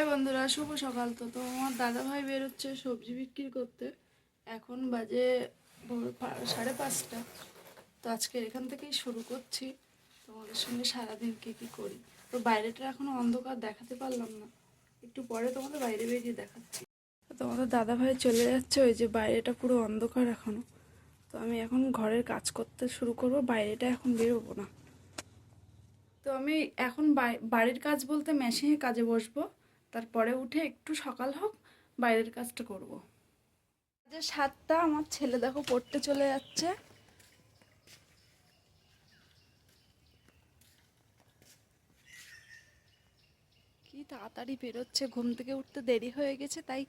High বন্ধুরা, শুভ সকাল। তো আমার দাদা ভাই বেরোচ্ছে সবজি বিক্রি করতে। এখন বাজে ভোর 5:30। তো আজকে এখান থেকেই শুরু করছি তোমাদের সঙ্গে সারাদিন কী করি। তো বাইরেটা এখনো অন্ধকার, দেখাতে পারলাম না, একটু পরে তোমাদের বাইরে বেরিয়ে দেখাচ্ছি। তো তোমাদের দাদা ভাই চলে যাচ্ছে, ওই যে বাইরেটা পুরো অন্ধকার এখনো। তো আমি এখন ঘরের কাজ করতে শুরু করব, বাইরেটা এখন বেরোবো না। তো আমি এখন বাড়ির কাজ বলতে মেশিনের কাজে বসবো, তারপরে উঠে একটু সকাল হোক বাইরের কাজটা করব। যে 7টা, আমার ছেলে দেখো পড়তে চলে যাচ্ছে। কি তাড়াতাড়ি বেরোচ্ছে, ঘুম থেকে উঠতে দেরি হয়ে গেছে, তাই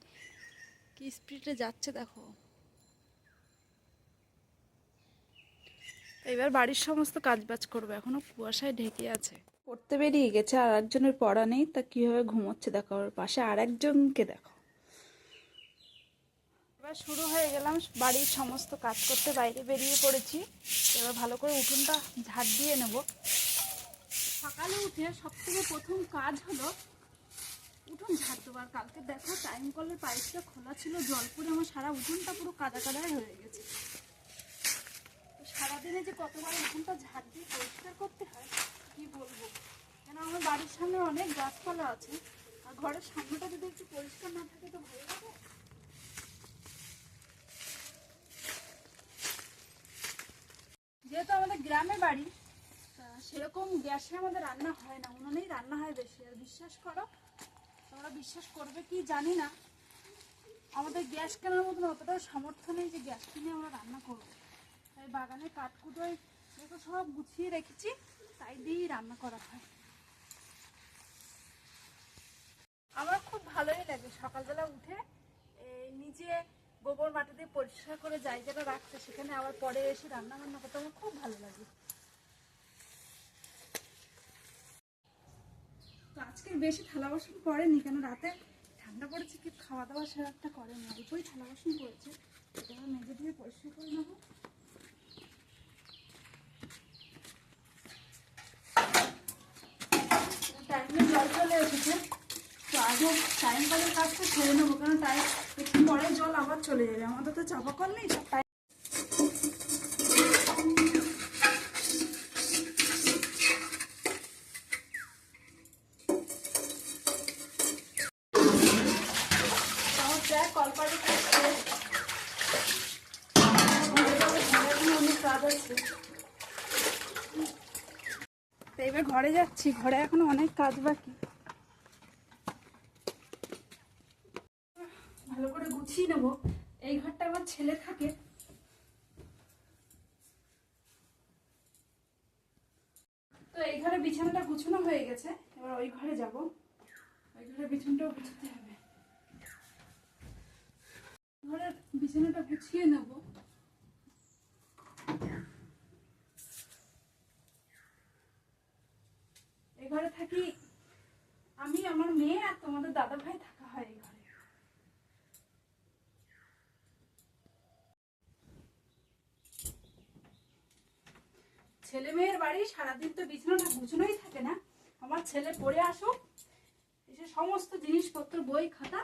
কি স্পিডে যাচ্ছে দেখো। এবার বাড়ির সমস্ত কাজবাজ করবে, এখনো কুয়াশায় ঢেকে আছে। পড়তে বেরিয়ে গেছে, আর একজনের পড়া নেই, তা কিভাবে ঘুমোচ্ছে দেখো। ওর পাশে আর একজনকে দেখো। এবার শুরু হয়ে গেলাম বাড়ির সমস্ত কাজ করতে, বাইরে বেরিয়ে পড়েছি। এবার ভালো করে উঠোনটা ঝাড় দিয়ে নেব। সকালে উঠে সব থেকে প্রথম কাজ হলো উঠোন ঝাড় দেবো। আর কালকে দেখো টাইম কলের পাইপটা খোলা ছিল, জল পড়ে আমার সারা উঠোনটা পুরো কাদা কাদায় হয়ে গেছে। তো সারাদিনে যে কতবার উঠোনটা ঝাড় দিয়ে পরিষ্কার করতে হয় কি বলবো। কেন আমার বাড়ির সামনে অনেক গাছপালা আছে, আর ঘরের সামনেটা যদি একটু পরিষ্কার না থাকে তো ভালো লাগে। যেহেতু আমাদের গ্রামে বাড়ি, সেরকম গ্যাসে আমাদের রান্না হয় না, উনুনেই রান্না হয় বেশি। আর বিশ্বাস করো, তোমরা বিশ্বাস করবে কি জানি না, আমাদের গ্যাস কেনার মতন অতটাও সামর্থ্য নেই যে গ্যাস কিনে আমরা রান্না করবো। তাই বাগানে কাঠকুটোয় দেখো সব গুছিয়ে রেখেছি, তাই দিয়েই রান্না করা হয়। আমার খুব ভালোই লাগে সকালবেলা উঠে নিজে গোবর মাটি দিয়ে পরিষ্কার করে জায়গাটা রাখতে, সেখানে আবার পরে এসে রান্না বান্না করতে আমার খুব ভালো লাগে। তো আজকে বেশি থালা বাসন পড়েনি, কেন রাতে ঠান্ডা পড়েছে, কি খাওয়া দাওয়া সেরা একটা করেনি, অল্পই থালা বাসন পড়েছে। এটা মেজে দিয়ে পরিষ্কার করে নেবো। টাইমে জল চলে এসেছে, তো আগে টাইম কলের কাজটা ছেড়ে নেবো, কারণ টাইম একটু পরে জল আবার চলে যাবে। আমাদের তো চাপা কল নেই, সব টাইম। কলপাড়ে অনেক কাজ আছে। তো এবার ঘরে যাচ্ছি, ঘরে এখনো অনেক কাজ বাকি। ভালো করে গুছিয়ে নেবো। এই ঘরটা আমার ছেলে থাকে, তো এই ঘরে বিছানাটা গুছানো হয়ে গেছে। এবার ওই ঘরে যাব, ওই ঘরে বিছানাটাও গুছাতে হবে। ঘরের বিছানাটা গুছিয়ে নেব। এই ঘরে থাকি আমি, আমার মেয়ে আর তোমাদের দাদা ভাই থাকা হয় এই ঘরে। ছেলে মেয়ের বাড়ি, সারাদিন তো বিছানাটা গুছানোই থাকে না। আমার ছেলে পড়ে আসুক, এসে সমস্ত জিনিসপত্র বই খাতা,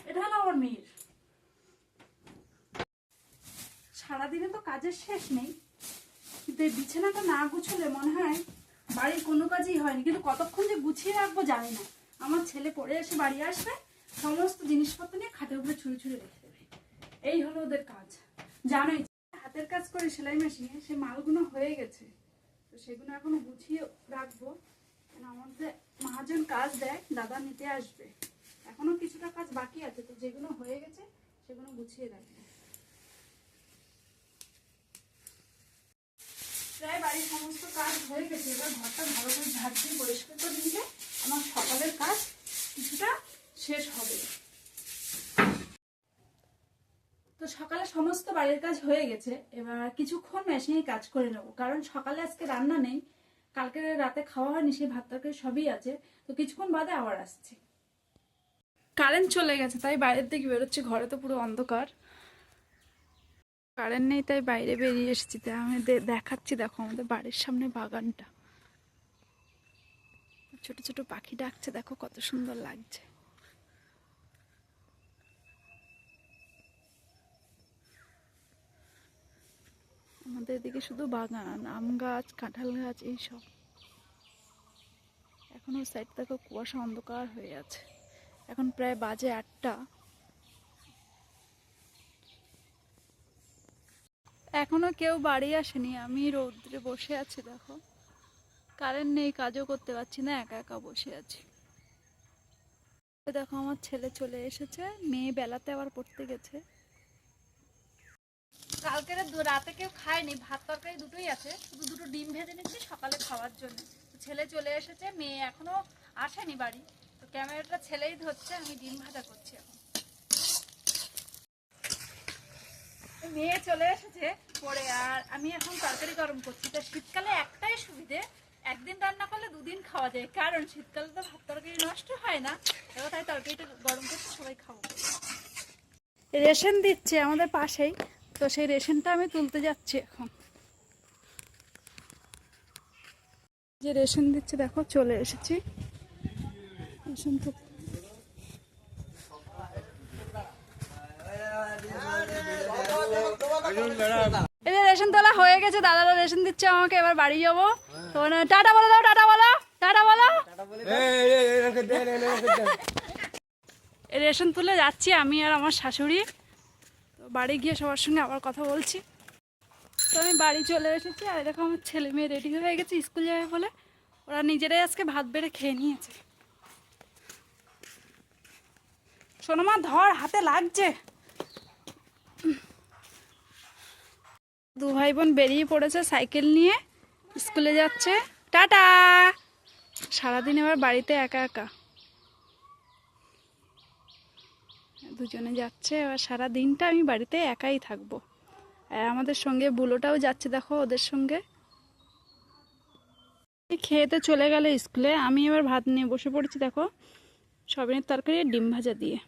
এটা হলো আমার মেয়ের। সারাদিনে তো কাজের শেষ নেই, কিন্তু এই বিছানাটা না গুছলে মনে হয় বাড়ির কোনো কাজই হয়নি। কিন্তু কতক্ষণ যে গুছিয়ে রাখবো জানি না। আমার ছেলে পড়ে এসে বাড়ি আসবে, সমস্ত জিনিসপত্র নিয়ে খাটের উপরে ছুঁড়ে ছুঁড়ে রেখে দেবে। এই হলো ওদের কাজ। জানোই হাতের কাজ করে সেলাই মেশিনে, সে মালগুলো হয়ে গেছে, তো সেগুলো এখনো গুছিয়ে রাখবো। কেন আমাদের মহাজন কাজ দেয়, দাদা নিতে আসবে, এখনো কিছুটা কাজ বাকি আছে, তো যেগুলো হয়ে গেছে সেগুলো গুছিয়ে রাখবো। প্রায় বাড়ির সমস্ত কাজ হয়ে গেছে, এবার ঘরটা ভালো করে ঝাড় দিয়ে পরিষ্কার করে নিলে আমার সকালের কাজ কিছুটা শেষ হবে। তো সকালে সমস্ত বাড়ির কাজ হয়ে গেছে, এবার কিছুক্ষণ মেশিনে কাজ করে নেবো, কারণ সকালে আজকে রান্না নেই, কালকে রাতে খাওয়া হয়নি, সেই ভাত তরকারি সবই আছে। তো কিছুক্ষণ বাদে আবার আসছি। কারেন্ট চলে গেছে, তাই বাইরের দিকে বেরোচ্ছি, ঘরে তো পুরো অন্ধকার। কারেন্ট নেই তাই বাইরে বেরিয়ে এসেছি। তাই আমি দেখাচ্ছি, দেখো আমাদের বাড়ির সামনে বাগানটা। ছোট ছোট পাখি ডাকছে, দেখো কত সুন্দর লাগছে। আমাদের এদিকে শুধু বাগান, আম গাছ, কাঁঠাল গাছ, এইসব। এখনো সাইড দেখো কুয়াশা অন্ধকার হয়ে আছে। এখন প্রায় বাজে 8টা। এখনো কেউ বাড়ি আসেনি, আমি রৌদ্রে বসে আছি। দেখো কারেন্ট নেই, কাজও করতে পারছি না, একা একা বসে আছি। দেখো আমার ছেলে চলে এসেছে, মেয়ে বেলাতে আবার পড়তে গেছে। কালকে রাতে কেউ খায়নি, ভাত তরকারি দুটোই আছে, শুধু দুটো ডিম ভেজে নিচ্ছি সকালে খাওয়ার জন্য। ছেলে চলে এসেছে, মেয়ে এখনো আসেনি বাড়ি, তো ক্যামেরাটা ছেলেই ধরছে, আমি ডিম ভাজা করছি এখন। মেয়ে চলে এসেছে পরে, আর আমি এখন তরকারি গরম করছি। তো শীতকালে একটাই সুবিধে, একদিন রান্না করলে দুদিন খাওয়া যায়, কারণ শীতকালে তো ভাত তরকারি নষ্ট হয় না। এবার তাই তরকারিটা গরম করছি, সবাই খাবো। রেশন দিচ্ছে আমাদের পাশেই, তো সেই রেশনটা আমি তুলতে যাচ্ছি এখন। যে রেশন দিচ্ছে দেখো, চলে এসেছি রেশন তুলতে। এই যে রেশন তোলা হয়ে গেছে, দাদারা রেশন দিচ্ছে আমাকে, এবার বাড়ি যাবো। তো টাটা বলে দাও, টাটা বলো, টাটা বলো। রেশন তুলে যাচ্ছি আমি আর আমার শাশুড়ি। তো বাড়ি গিয়ে সবার সঙ্গে আবার কথা বলছি। তো আমি বাড়ি চলে এসেছি, আর এরকম আমার ছেলে মেয়ে রেডি হয়ে গেছে স্কুল যাবে বলে। ওরা নিজেরাই আজকে ভাত বেড়ে খেয়ে নিয়েছে। সোনামা ধর, হাতে লাগছে। দু ভাই বোন বেরিয়ে পড়েছে সাইকেল নিয়ে, স্কুলে যাচ্ছে। টাটা। সারাদিন এবার বাড়িতে একা একা দুজনে যাচ্ছে, এবার সারা দিনটা আমি বাড়িতে একাই থাকবো। আর আমাদের সঙ্গে বুলোটাও যাচ্ছে, দেখো ওদের সঙ্গে। খেয়েতে চলে গেল স্কুলে, আমি এবার ভাত নিয়ে বসে পড়েছি। দেখো সয়াবিনের তরকারি ডিম ভাজা দিয়ে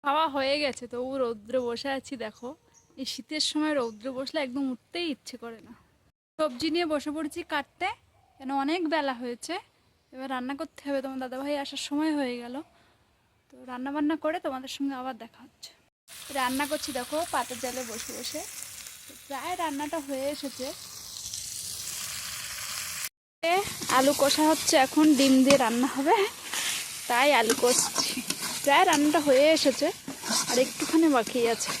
খাওয়া হয়ে গেছে। তো রৌদ্রে বসে আছি। দেখো এই শীতের সময় রৌদ্রে বসলে একদম উঠতেই ইচ্ছে করে না। সবজি নিয়ে বসে পড়েছি কাটতে, কেন অনেক বেলা হয়েছে, এবার রান্না করতে হবে। তোমার দাদাভাই আসার সময় হয়ে গেল, তো রান্না বান্না করে তোমাদের সঙ্গে আবার দেখা হচ্ছে। রান্না করছি দেখো পাতের জালে বসে বসে, প্রায় রান্নাটা হয়ে এসেছে। আলু কষা হচ্ছে, এখন ডিম দিয়ে রান্না হবে, তাই আলু কষছি। প্রায় রান্নাটা হয়ে এসেছে, আর একটুখানি বাকি আছে।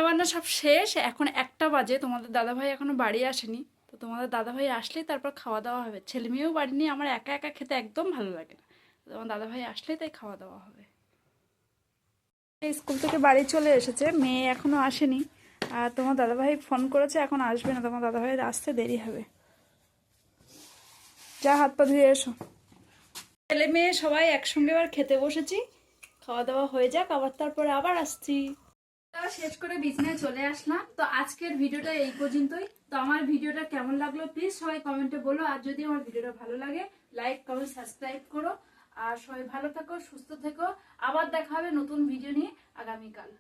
রান্না সব শেষ, এখন 1টা বাজে। তোমাদের দাদাভাই এখনো বাড়ি আসেনি, তো তোমাদের দাদাভাই আসলেই তারপর খাওয়া দাওয়া হবে। ছেলে মেয়েও বাড়ি নিয়ে আমার একা একা খেতে একদম ভালো লাগে না, তোমার দাদাভাই আসলেই তাই খাওয়া দাওয়া হবে। স্কুল থেকে বাড়ি চলে এসেছে, মেয়ে এখনো আসেনি। আর তোমার দাদাভাই ফোন করেছে, এখন আসবে না, তোমার দাদাভাইয়ের আসতে দেরি হবে। যা হাত পা ধুয়ে এসো। ছেলে মেয়ে সবাই একসঙ্গে এবার খেতে বসেছি, খাওয়া দাওয়া হয়ে যাক, আবার তারপরে আবার আসছি। শেষ করে বিছানায় চলে আসলাম। তো আজকের ভিডিওটা এই পর্যন্তই। তো আমার ভিডিওটা কেমন লাগলো প্লিজ সবাই কমেন্টে বলো। আর যদি আমার ভিডিওটা ভালো লাগে লাইক কমেন্ট সাবস্ক্রাইব করো। আর সবাই ভালো থাকো, সুস্থ থেকো। আবার দেখা হবে নতুন ভিডিও নিয়ে আগামীকাল।